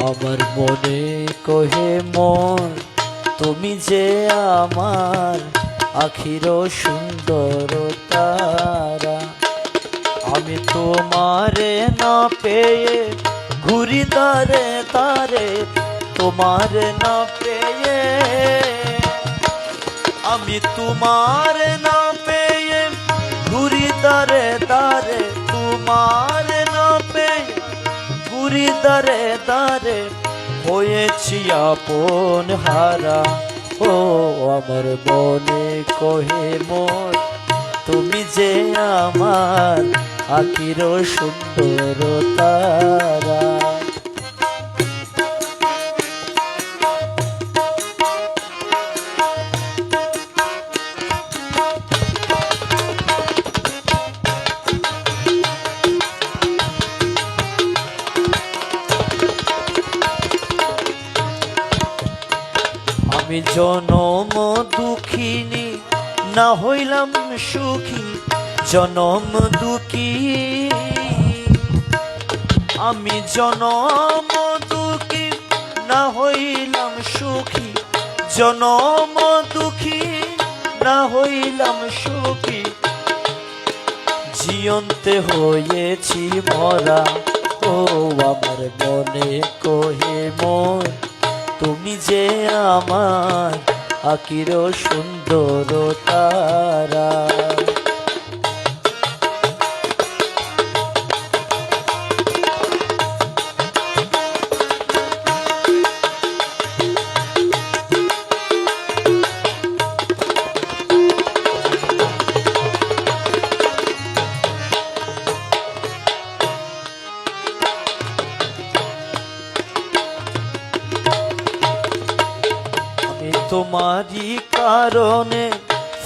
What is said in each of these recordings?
আমার মনে কহে মন তুমি যে আমার আখির সুন্দর তারা। আমি তোমারে না পেয়ে ঘুরি দারে তারে, তোমারে না পেয়ে আমি তোমারে না পেয়ে ঘুরি দারে দারে, তোমারে না পেয়ে ঘুরি দারে দারে, হয়েছি আপন হারা। ও আমার মনে কহে মোর তুমি যে আমার আখির সুন্দর তারা। আমি জনম দুঃখিনী না হইলাম সুখী, জনম দুঃখী আমি জনম দুঃখী না হইলাম সুখী, জনম দুঃখী না হইলাম সুখী, জিয়ন্তে হয়েছি মরা। ও আমার মনে কহে মন তুমি যে আমার আখির সুন্দর তারা। তোমারই কারণে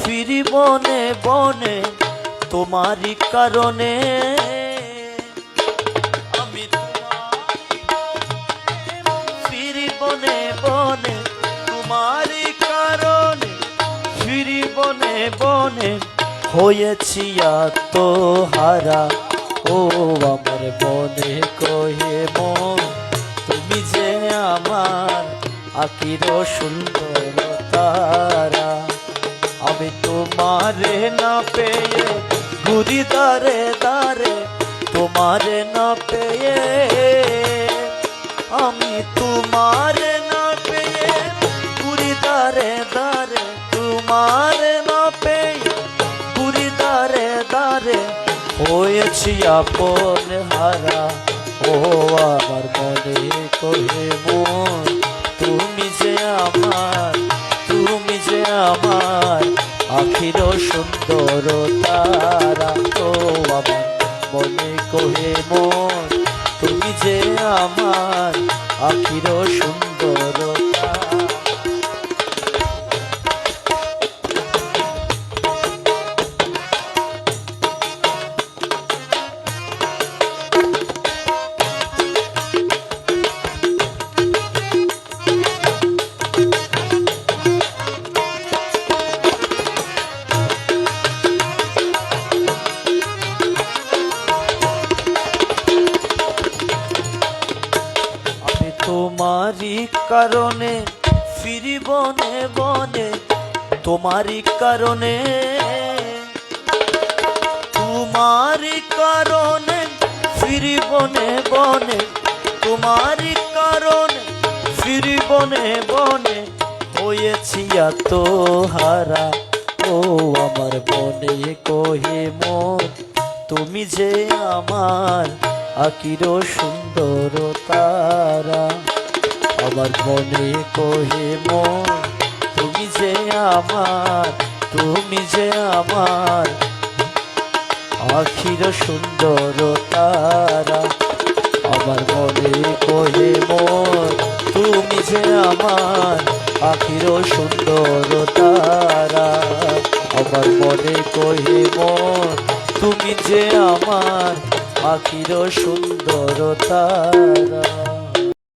ফিরি বনে বনে, তোমারই কারণে আমি ফিরি বনে বনে, তোমারই কারণে ফিরি বনে বনে, হয়েছি আত্মহারা। ও আমার মনে কহে মন তুমি যে আমার আখির সুন্দর তারা। আমি তোমারে না পেয়ে ঘুরি দারে দারে, তোমারে না পেয়ে আমি তোমারে না পেয়ে ঘুরি দারে দারে, তোমারে না পেয়ে ঘুরি দারে দারে, হয়েছি আপন হারা। ও আমার মনে কহে মন তুমি যে আমার, তুমি যে আমার আখির সুন্দর তারা। তো আমার মনে কহে মন তুমি যে আমার আখির সুন্দর তারা। তোমারই কারণে ফিরি বনে বনে, তোমারই কারণে তোমারই কারণে ফিরি বনে বনে, তোমারই কারণে ফিরি বনে বনে, হয়েছি আত্মহারা। ও আমার মনে কহে মন তুমি যে আমার আখির সুন্দর তারা। আমার মনে কহে মন তুমি যে আমার, তুমি যে আমার আখির সুন্দর তারা। আমার মনে কহে মন তুমি যে আমার আখির সুন্দর তারা। আমার মনে কহে মন তুমি যে আমার আখির সুন্দর তারা।